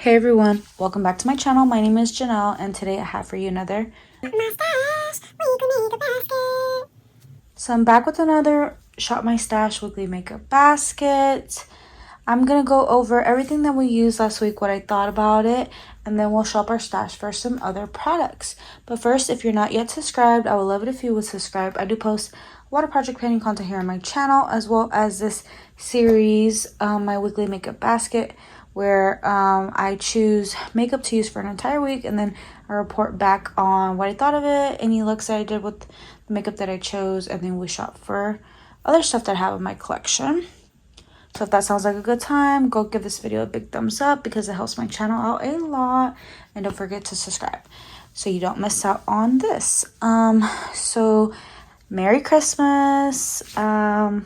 Hey everyone, welcome back to my channel. My name is Janelle and today I have for you another So I'm back with another Shop My Stash weekly makeup basket. I'm gonna go over everything that we used last week, what I thought about it, and then we'll shop our stash for some other products. But first, if you're not yet subscribed, I would love it if you would subscribe. I do post a lot of project planning content here on my channel, as well as this series, my weekly makeup basket, where I choose makeup to use for an entire week, and then I report back on what I thought of it, any looks that I did with the makeup that I chose, and then we shop for other stuff that I have in my collection. So if that sounds like a good time, go give this video a big thumbs up because it helps my channel out a lot. And don't forget to subscribe so you don't miss out on this. So Merry Christmas. Yeah,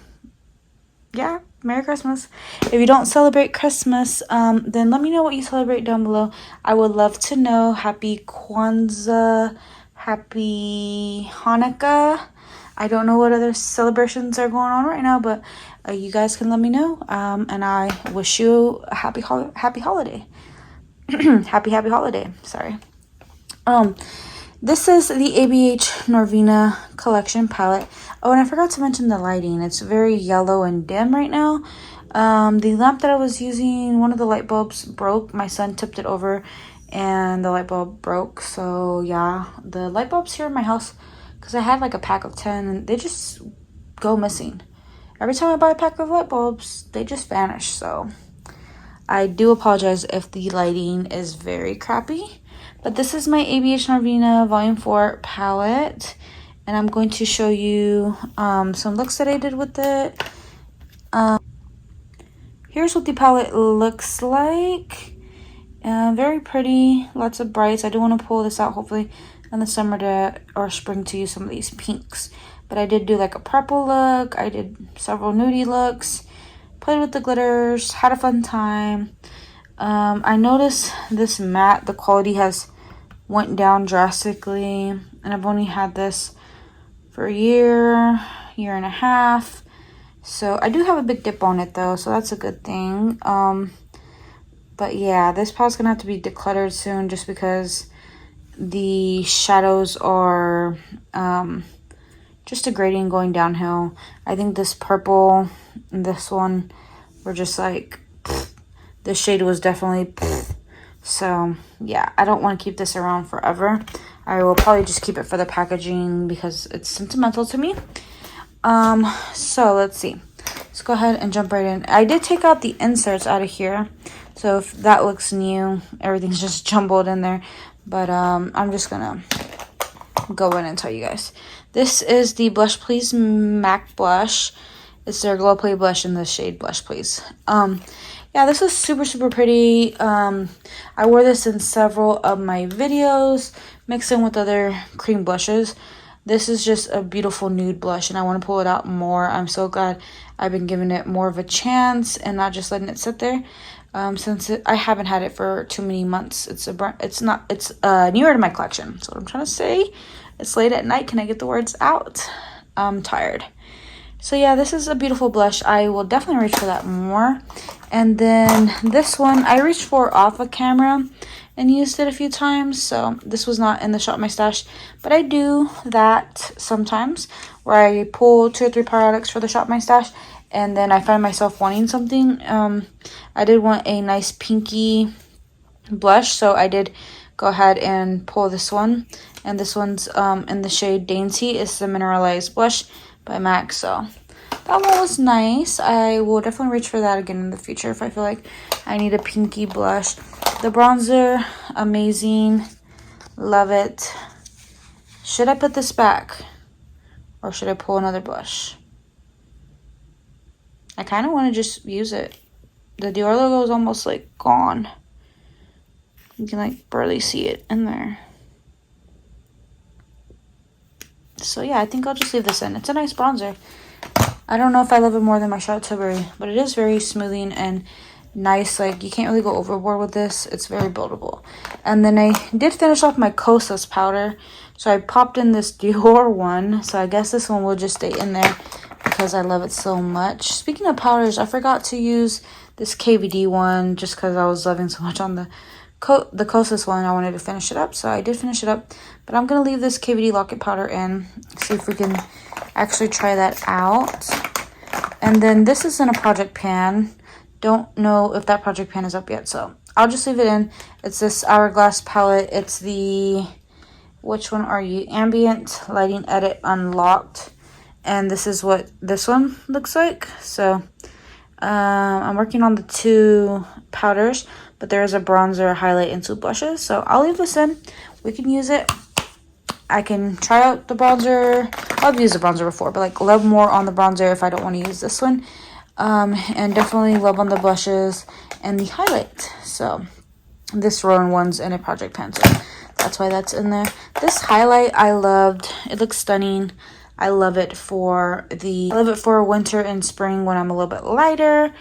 Merry Christmas. If you don't celebrate Christmas, then let me know what you celebrate down below. I would love to know. Happy Kwanzaa, happy Hanukkah. I don't know what other celebrations are going on right now, but you guys can let me know. And I wish you a happy holiday. happy holiday. Sorry. This is the ABH Novena collection palette. Oh, and I forgot to mention the lighting. It's very yellow and dim right now. The lamp that I was using, one of the light bulbs broke. My son tipped it over and the light bulb broke. So yeah, the light bulbs here in my house, because I had like a pack of 10 and they just go missing. Every time I buy a pack of light bulbs, they just vanish. So I do apologize if the lighting is very crappy. But this is my ABH Novena Volume 4 palette. And I'm going to show you some looks that I did with it. Here's what the palette looks like. Very pretty. Lots of brights. I do want to pull this out hopefully in the summer or spring to use some of these pinks. But I did do like a purple look. I did several nudie looks. Played with the glitters. Had a fun time. I noticed this matte, the quality has went down drastically. And I've only had this for a year and a half. So I do have a big dip on it though. So that's a good thing. But yeah, this palette's going to have to be decluttered soon just because the shadows are just degrading, going downhill. I think this purple and this one were just like, this shade was definitely, so yeah, I don't want to keep this around forever. I will probably just keep it for the packaging because it's sentimental to me. So let's see. Let's go ahead and jump right in. I did take out the inserts out of here. So if that looks new, everything's just jumbled in there. But I'm just gonna go in and tell you guys. This is the Blush Please MAC blush. It's their Glow Play blush in the shade Blush Please. Yeah, this is super pretty. I wore this in several of my videos, mixed in with other cream blushes. This is just a beautiful nude blush, and I want to pull it out more. I'm so glad I've been giving it more of a chance and not just letting it sit there. Since I haven't had it for too many months. It's newer to my collection. That's what I'm trying to say. It's late at night. Can I get the words out? I'm tired. So yeah, this is a beautiful blush. I will definitely reach for that more. And then this one, I reached for off a camera and used it a few times. So this was not in the Shop My Stash, but I do that sometimes where I pull 2 or 3 products for the Shop My Stash and then I find myself wanting something. I did want a nice pinky blush, so I did go ahead and pull this one. And this one's in the shade Dainty. It's the Mineralized Blush by MAC. So that one was nice. I will definitely reach for that again in the future if I feel like I need a pinky blush. The bronzer, amazing. Love it. Should I put this back? Or should I pull another blush? I kind of want to just use it. The Dior logo is almost like gone. You can like barely see it in there. So yeah, I think I'll just leave this in. It's a nice bronzer. I don't know if I love it more than my Charlotte Tilbury, but it is very smoothing and nice. Like, you can't really go overboard with this. It's very buildable. And then I did finish off my Kosas powder. So I popped in this Dior one. So I guess this one will just stay in there because I love it so much. Speaking of powders, I forgot to use this KVD one just because I was loving so much on the closest one. I wanted to finish it up, so I did finish it up. But I'm going to leave this KVD Locket Powder in, see if we can actually try that out. And then this is in a project pan. Don't know if that project pan is up yet, so I'll just leave it in. It's this Hourglass palette. It's the, which one are you? Ambient Lighting Edit Unlocked. And this is what this one looks like. So I'm working on the 2 powders, but there is a bronzer, highlight, and 2 blushes. So I'll leave this in. We can use it. I can try out the bronzer. I've used the bronzer before, but like love more on the bronzer if I don't want to use this one. And definitely love on the blushes and the highlight. So this Rowan one's in a project pan, so that's why that's in there. This highlight I loved. It looks stunning. I love it for winter and spring when I'm a little bit lighter.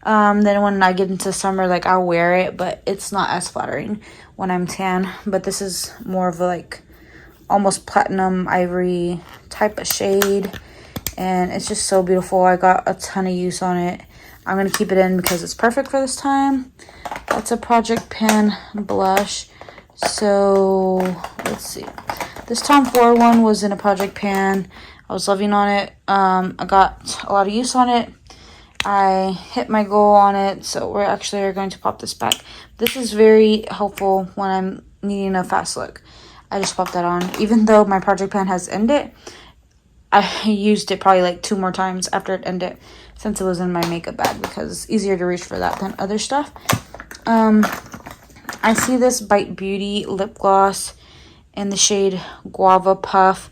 Then when I get into summer, like I'll wear it, but it's not as flattering when I'm tan. But this is more of a like almost platinum ivory type of shade, and it's just so beautiful. I got a ton of use on it. I'm gonna keep it in because it's perfect for this time. That's a project pan blush. So let's see, this Tom Ford one was in a project pan. I was loving on it. I got a lot of use on it. I hit my goal on it, so we're actually going to pop this back. This is very helpful when I'm needing a fast look. I just popped that on. Even though my project pan has ended, I used it probably like 2 more times after it ended, since it was in my makeup bag, because it's easier to reach for that than other stuff. I see this Bite Beauty lip gloss in the shade Guava Puff.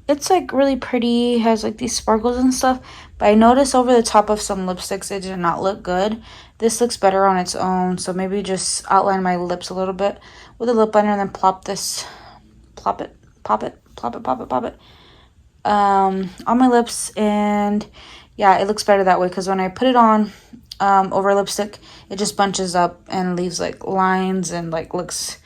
It's like really pretty, has like these sparkles and stuff, but I noticed over the top of some lipsticks it did not look good. This looks better on its own, so maybe just outline my lips a little bit with a lip liner and then pop it on my lips. And yeah, it looks better that way, because when I put it on over lipstick, it just bunches up and leaves like lines and like looks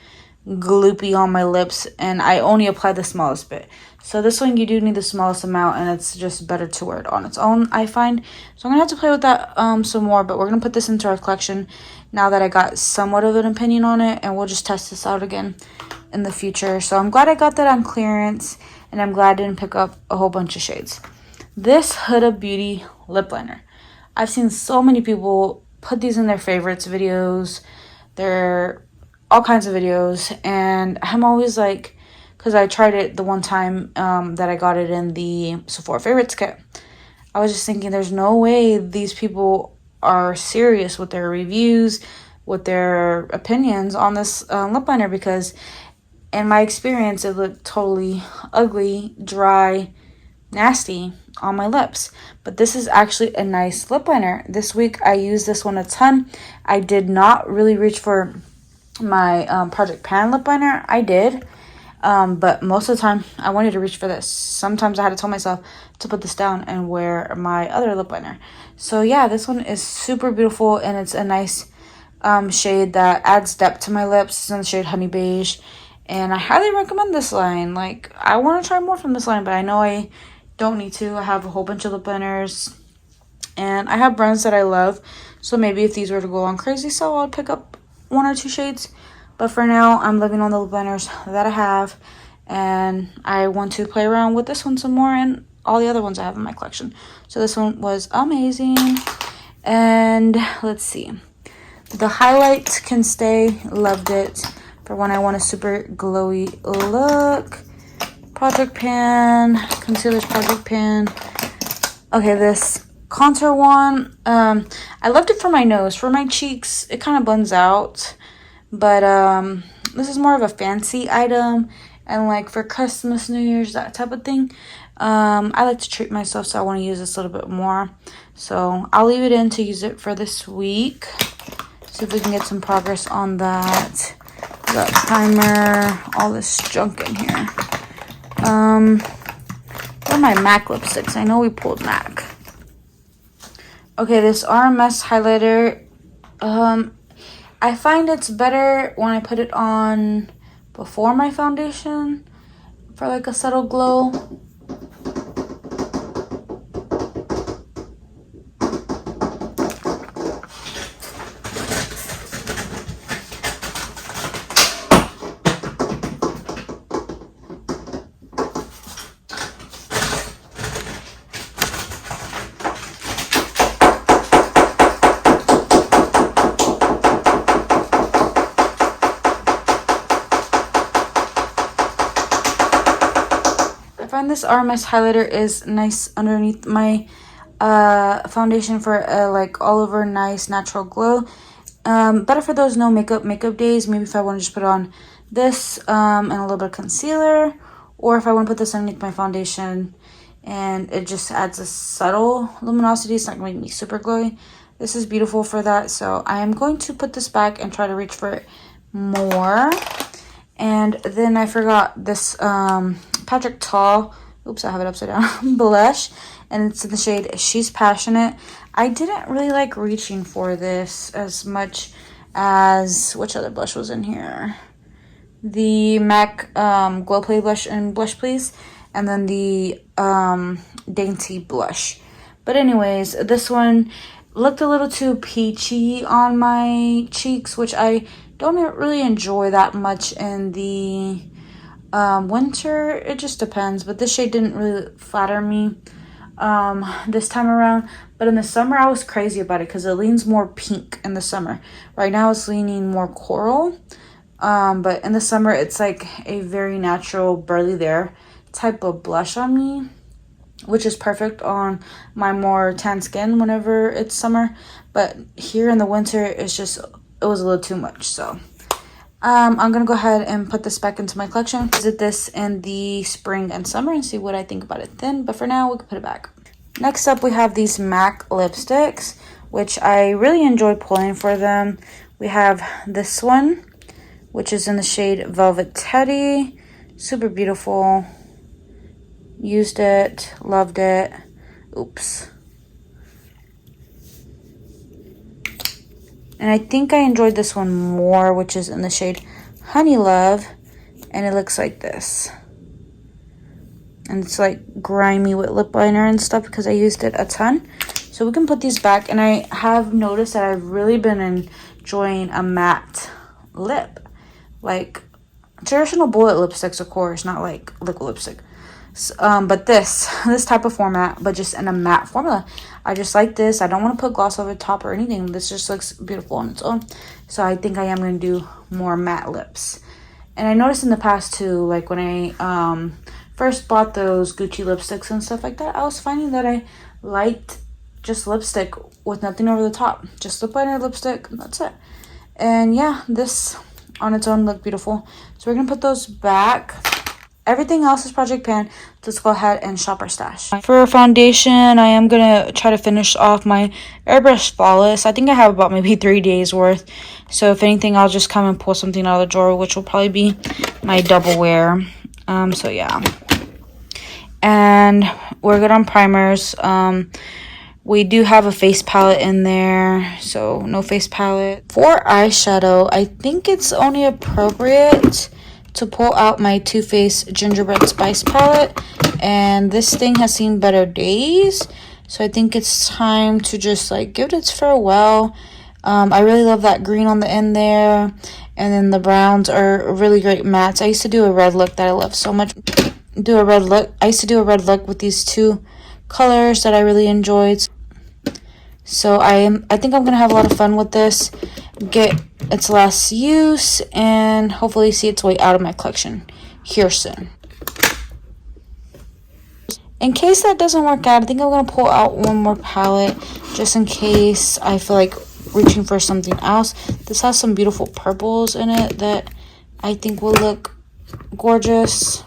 gloopy on my lips, and I only apply the smallest bit. So this one you do need the smallest amount, and it's just better to wear it on its own, I find. So I'm gonna have to play with that some more, but we're gonna put this into our collection now that I got somewhat of an opinion on it, and we'll just test this out again in the future. So I'm glad I got that on clearance, and I'm glad I didn't pick up a whole bunch of shades. This Huda Beauty lip liner, I've seen so many people put these in their favorites videos, their all kinds of videos, and I'm always like, because I tried it the one time that I got it in the Sephora favorites kit, I was just thinking there's no way these people are serious with their reviews, with their opinions on this lip liner, because in my experience it looked totally ugly, dry, nasty on my lips. But this is actually a nice lip liner. This week I used this one a ton. I did not really reach for my project pan lip liner. I did, but most of the time I wanted to reach for this. Sometimes I had to tell myself to put this down and wear my other lip liner. So yeah, this one is super beautiful, and it's a nice shade that adds depth to my lips. It's in the shade Honey Beige, and I highly recommend this line. Like, I want to try more from this line, but I know I don't need to. I have a whole bunch of lip liners, and I have brands that I love, so maybe if these were to go on crazy sale, I'll pick up 1 or 2 shades. But for now, I'm living on the lip liners that I have, and I want to play around with this one some more and all the other ones I have in my collection. So this one was amazing. And let's see, the highlight can stay. Loved it for when I want a super glowy look. Project pan, concealer's project pan. Okay, this contour one, I loved it for my nose. For my cheeks, it kind of blends out, but this is more of a fancy item, and like for Christmas, New Year's, that type of thing. I like to treat myself, so I want to use this a little bit more. So I'll leave it in to use it for this week. See if we can get some progress on that. Got primer, all this junk in here. What are my MAC lipsticks? I know we pulled MAC. Okay, this RMS highlighter, I find it's better when I put it on before my foundation for like a subtle glow. find this RMS highlighter is nice underneath my foundation for like all over nice natural glow. Better for those no makeup days. Maybe if I want to just put on this and a little bit of concealer, or if I want to put this underneath my foundation and it just adds a subtle luminosity. It's not going to make me super glowy. This is beautiful for that. So I am going to put this back and try to reach for it more. And then I forgot this Patrick Tall, oops, I have it upside down, blush. And it's in the shade She's Passionate. I didn't really like reaching for this as much as, which other blush was in here? The MAC Glow Play blush and Blush Please. And then the Dainty blush. But anyways, this one looked a little too peachy on my cheeks, which I don't really enjoy that much in the winter. It just depends, but this shade didn't really flatter me this time around. But in the summer I was crazy about it because it leans more pink in the summer. Right now it's leaning more coral, but in the summer it's like a very natural Burly There type of blush on me, which is perfect on my more tan skin whenever it's summer. But here in the winter it's just, it was a little too much. So I'm gonna go ahead and put this back into my collection, visit this in the spring and summer, and see what I think about it then. But for now we can put it back. Next up we have these MAC lipsticks, which I really enjoy pulling for them. We have this one, which is in the shade Velvet Teddy. Super beautiful. Used it, loved it. Oops. And I think I enjoyed this one more, which is in the shade Honey Love. And it looks like this. And it's like grimy with lip liner and stuff because I used it a ton. So we can put these back. And I have noticed that I've really been enjoying a matte lip. Like traditional bullet lipsticks, of course, not like liquid lipstick. But this type of format, but just in a matte formula. I just like this. I don't want to put gloss over the top or anything. This just looks beautiful on its own. So I think I am going to do more matte lips. And I noticed in the past too, like when I first bought those Gucci lipsticks and stuff like that, I was finding that I liked just lipstick with nothing over the top. Just lip liner, lipstick, that's it. And yeah, this on its own looked beautiful. So we're going to put those back. Everything else is Project Pan. Let's go ahead and shop our stash. For foundation, I am going to try to finish off my Airbrush Flawless. I think I have about maybe 3 days worth. So if anything, I'll just come and pull something out of the drawer, which will probably be my double wear. So yeah. And we're good on primers. We do have a face palette in there, so no face palette. For eyeshadow, I think it's only appropriate to pull out my Too Faced Gingerbread Spice palette, and this thing has seen better days, so I think it's time to just like give it its farewell. I really love that green on the end there, and then the browns are really great mattes. I used to do a red look that I love so much. I used to do a red look with these two colors that I really enjoyed. So I think I'm gonna have a lot of fun with this, get its last use, and hopefully see its way out of my collection here soon. In case that doesn't work out, I think I'm gonna pull out one more palette just in case I feel like reaching for something else. This has some beautiful purples in it that I think will look gorgeous.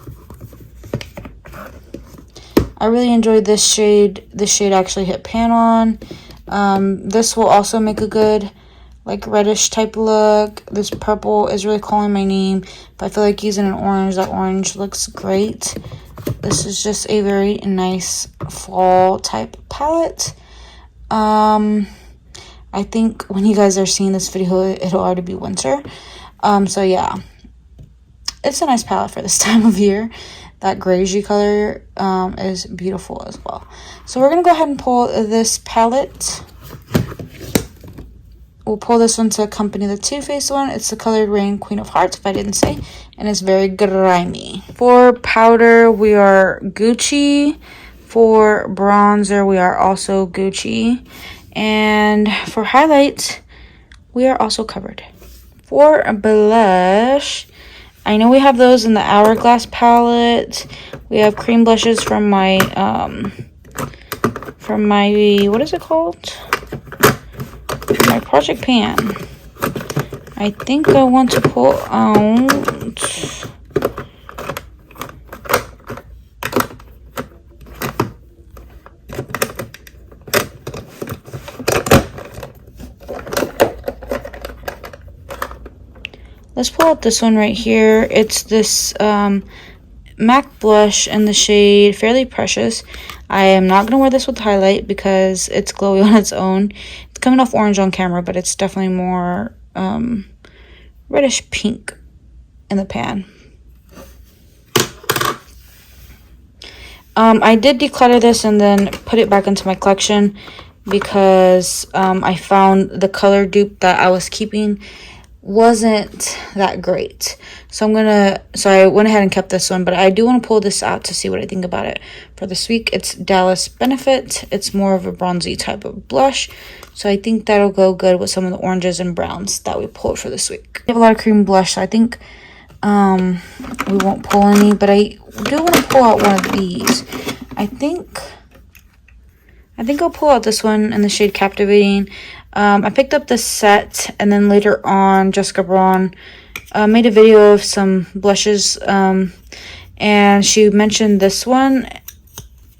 I really enjoyed this shade. This shade actually hit pan on. This will also make a good like reddish type look. This purple is really calling my name, but I feel like using an orange, that orange looks great. This is just a very nice fall type palette. I think when you guys are seeing this video, it'll already be winter. So yeah, it's a nice palette for this time of year. That greyish color is beautiful as well. So we're going to go ahead and pull this palette. We'll pull this one to accompany the Too Faced one. It's the Colored Rain Queen of Hearts, if I didn't say. And it's very grimy. For powder, we are Gucci. For bronzer, we are also Gucci. And for highlights, we are also covered. For blush, I know we have those in the Hourglass palette. We have cream blushes from my, what is it called? My Project Pan. I think I want to pull out... Let's pull out this one right here. It's this MAC blush in the shade Fairly Precious. I am not going to wear this with highlight because it's glowy on its own. It's coming off orange on camera, but it's definitely more reddish pink in the pan. I did declutter this and then put it back into my collection because I found the color dupe that I was keeping wasn't that great. So I went ahead and kept this one, but I do want to pull this out to see what I think about it for this week. It's Dallas Benefit. It's more of a bronzy type of blush, so I think that'll go good with some of the oranges and browns that we pulled for this week. We have a lot of cream blush, so I think we won't pull any, but I do want to pull out one of these. I think I'll pull out this one in the shade Captivating. I picked up this set, and then later on, Jessica Braun made a video of some blushes, and she mentioned this one,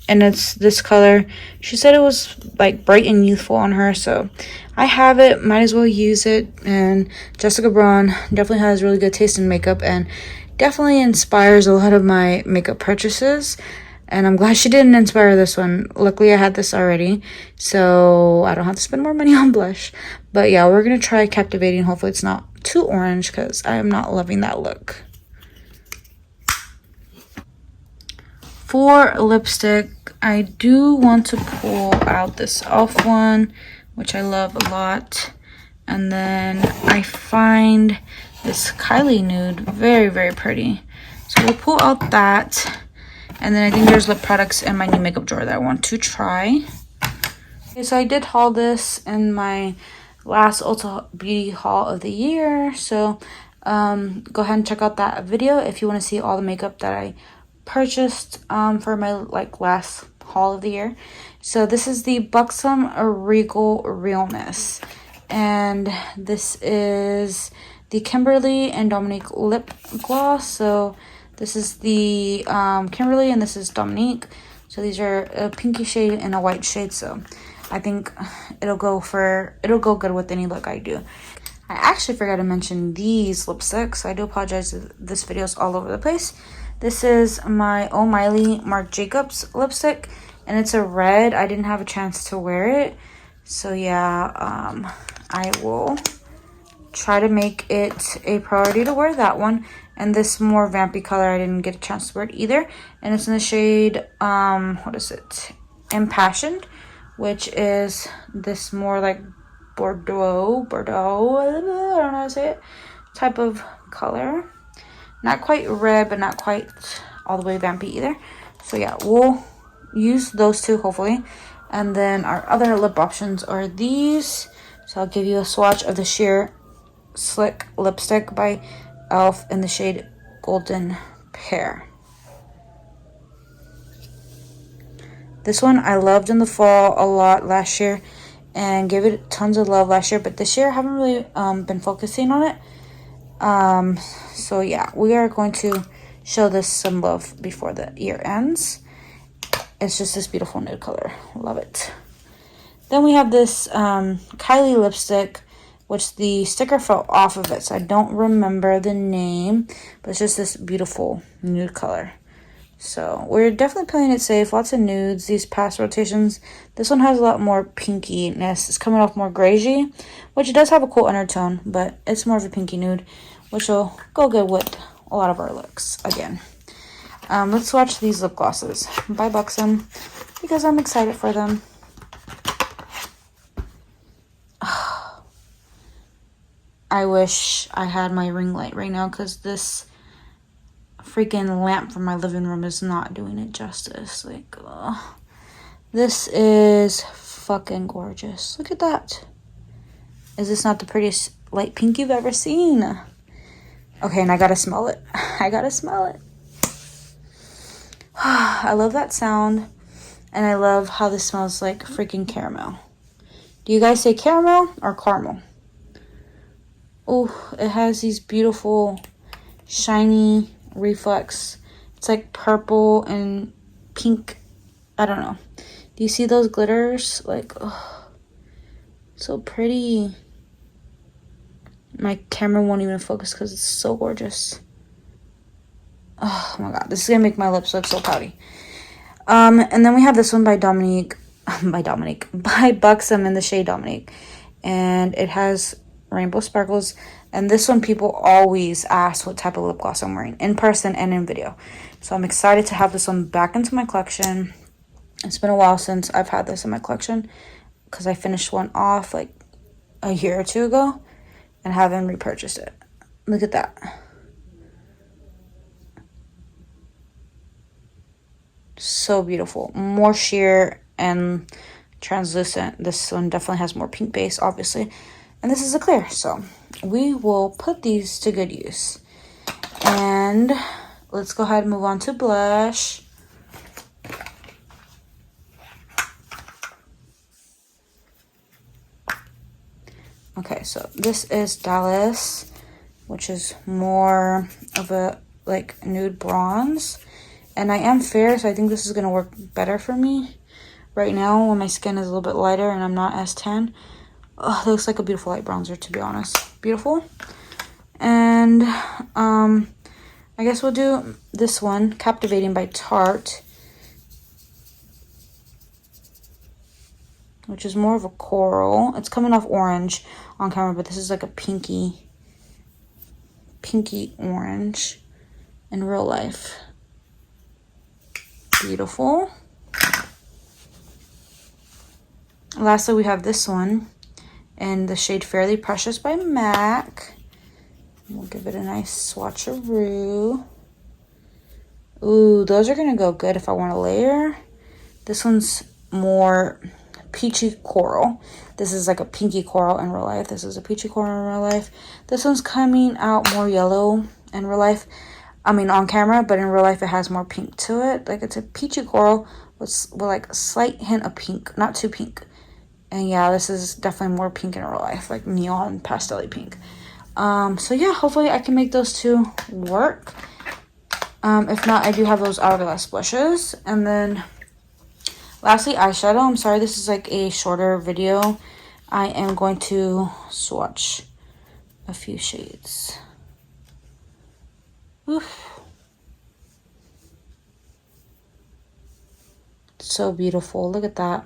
and it's this color. She said it was like bright and youthful on her, so I have it, might as well use it. And Jessica Braun definitely has really good taste in makeup and definitely inspires a lot of my makeup purchases. And I'm glad she didn't inspire this one. Luckily, I had this already, so I don't have to spend more money on blush. But yeah, we're going to try Captivating. Hopefully, it's not too orange because I am not loving that look. For lipstick, I do want to pull out this e.l.f. one, which I love a lot. And then I find this Kylie nude very, very pretty. So we'll pull out that. And then I think there's lip products in my new makeup drawer that I want to try. Okay, so I did haul this in my last Ulta Beauty haul of the year. So go ahead and check out that video if you want to see all the makeup that I purchased for my last haul of the year. So this is the Buxom Regal Realness. And this is the Kimberly and Dominique lip gloss. So this is the Kimberly and this is Dominique. So these are a pinky shade and a white shade. So I think it'll go good with any look I do. I actually forgot to mention these lipsticks. So I do apologize if this video is all over the place. This is my Oh Miley Marc Jacobs lipstick. And it's a red. I didn't have a chance to wear it. So yeah, I will try to make it a priority to wear that one. And this more vampy color, I didn't get a chance to wear it either. And it's in the shade, what is it? Impassioned, which is this more like Bordeaux, I don't know how to say it, type of color. Not quite red, but not quite all the way vampy either. So yeah, we'll use those two hopefully. And then our other lip options are these. So I'll give you a swatch of the Sheer Slick lipstick by e.l.f. in the shade Golden Pear. This one I loved in the fall a lot last year and gave it tons of love last year, but this year I haven't really been focusing on it. So yeah, we are going to show this some love before the year ends. It's just this beautiful nude color. Love it. Then we have this Kylie lipstick, which the sticker fell off of it, so I don't remember the name, but it's just this beautiful nude color. So we're definitely playing it safe. Lots of nudes these past rotations. This one has a lot more pinkiness. It's coming off more grayy, which does have a cool undertone, but it's more of a pinky nude, which will go good with a lot of our looks again. Let's swatch these lip glosses by Buxom because I'm excited for them. I wish I had my ring light right now because this freaking lamp from my living room is not doing it justice. Like, this is fucking gorgeous. Look at that. Is this not the prettiest light pink you've ever seen? Okay, and I gotta smell it. I gotta smell it. I love that sound. And I love how this smells like freaking caramel. Do you guys say caramel or caramel? Oh, it has these beautiful, shiny reflex. It's like purple and pink. I don't know. Do you see those glitters? Like, oh, so pretty. My camera won't even focus because it's so gorgeous. Oh my god, this is gonna make my lips look so pouty. And then we have this one by Dominique, by Buxom in the shade Dominique. And it has rainbow sparkles. And this one, people always ask what type of lip gloss I'm wearing, in person and in video. So I'm excited to have this one back into my collection. It's been a while since I've had this in my collection, because I finished one off like a year or two ago and haven't repurchased it. Look at that. So beautiful. More sheer and translucent. This one definitely has more pink base, obviously. And this is a clear. So we will put these to good use. And let's go ahead and move on to blush. Okay, so this is Dallas, which is more of a like nude bronze. And I am fair, so I think this is going to work better for me right now when my skin is a little bit lighter and I'm not as tan. Oh, it looks like a beautiful light bronzer, to be honest. Beautiful. And I guess we'll do this one, Captivating by Tarte, which is more of a coral. It's coming off orange on camera, but this is like a pinky orange in real life. Beautiful. Lastly, we have this one in the shade Fairly Precious by MAC. We'll give it a nice swatcheroo. Ooh, those are gonna go good if I want to layer. This one's more peachy coral. This is like a pinky coral in real life. This is a peachy coral in real life. This one's coming out more yellow in real life. I mean, on camera, but in real life, it has more pink to it. Like, it's a peachy coral with like a slight hint of pink, not too pink. And yeah, this is definitely more pink in real life, like neon pastel-y pink. So yeah, hopefully I can make those two work. If not, I do have those Hourglass blushes. And then lastly, eyeshadow. I'm sorry, this is like a shorter video. I am going to swatch a few shades. Oof. So beautiful. Look at that.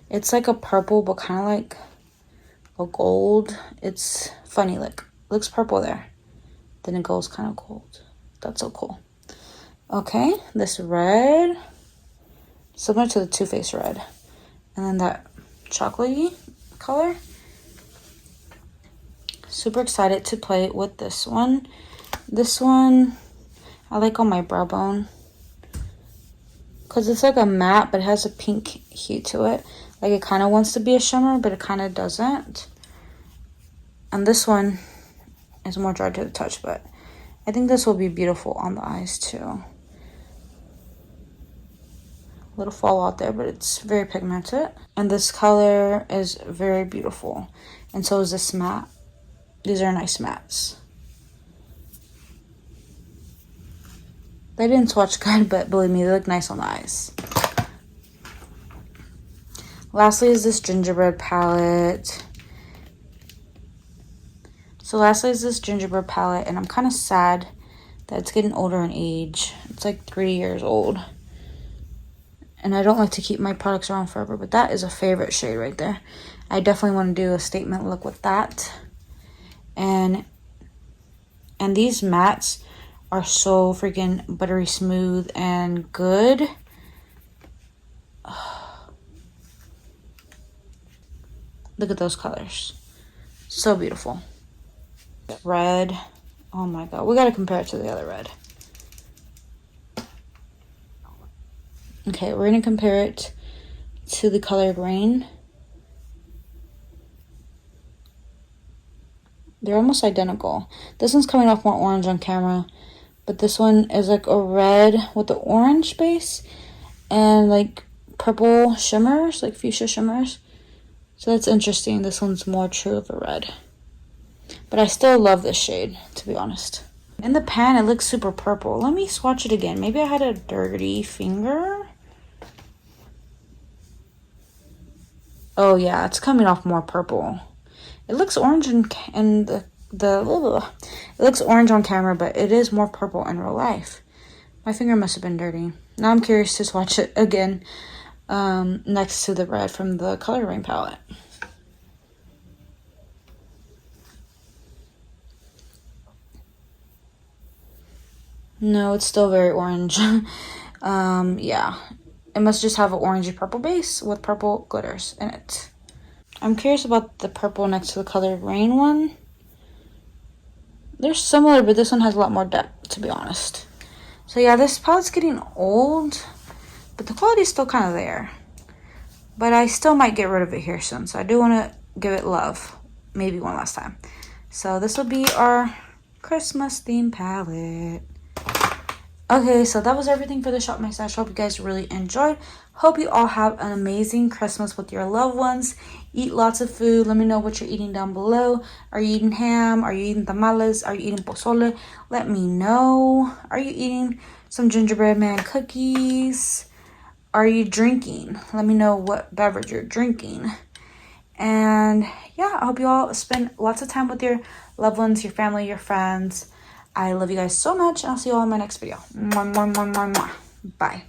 It's like a purple, but kind of like a gold. It's funny. Like, looks purple there. Then it goes kind of gold. That's so cool. Okay, this red. Similar to the Too Faced red. And then that chocolatey color. Super excited to play with this one. This one I like on my brow bone, because it's like a matte, but it has a pink hue to it. Like, it kind of wants to be a shimmer, but it kind of doesn't. And this one is more dry to the touch, but I think this will be beautiful on the eyes too. A little fallout there, but it's very pigmented. And this color is very beautiful. And so is this matte. These are nice mattes. They didn't swatch good, but believe me, they look nice on the eyes. Lastly is this Gingerbread Palette. So lastly is this Gingerbread Palette, and I'm kind of sad that it's getting older in age. It's like 3 years old. And I don't like to keep my products around forever, but that is a favorite shade right there. I definitely want to do a statement look with that. And these mattes are so freaking buttery smooth and good. Look at those colors. So beautiful. Red. Oh my god. We gotta compare it to the other red. Okay, we're gonna compare it to the color Rain. They're almost identical. This one's coming off more orange on camera, but this one is like a red with the orange base and like purple shimmers, like fuchsia shimmers. So that's interesting. This one's more true of a red. But I still love this shade, to be honest. In the pan, it looks super purple. Let me swatch it again. Maybe I had a dirty finger. Oh yeah, it's coming off more purple. It looks orange in it looks orange on camera, but it is more purple in real life. My finger must have been dirty. Now I'm curious to swatch it again next to the red from the Coloring palette. No, it's still very orange. Yeah. It must just have an orangey purple base with purple glitters in it. I'm curious about the purple next to the Colored Rain one. They're similar, but this one has a lot more depth, to be honest. So yeah, this palette's getting old, but the quality's still kind of there. But I still might get rid of it here soon, so I do want to give it love. Maybe one last time. So this will be our Christmas theme palette. Okay, so that was everything for the Shop My Stash. Hope you guys really enjoyed. Hope you all have an amazing Christmas with your loved ones. Eat lots of food. Let me know what you're eating down below. Are you eating ham? Are you eating tamales? Are you eating pozole? Let me know. Are you eating some gingerbread man cookies? Are you drinking? Let me know what beverage you're drinking. And yeah, I hope you all spend lots of time with your loved ones, your family, your friends. I love you guys so much, and I'll see you all in my next video. Mwah, mwah, mwah, mwah, mwah. Bye.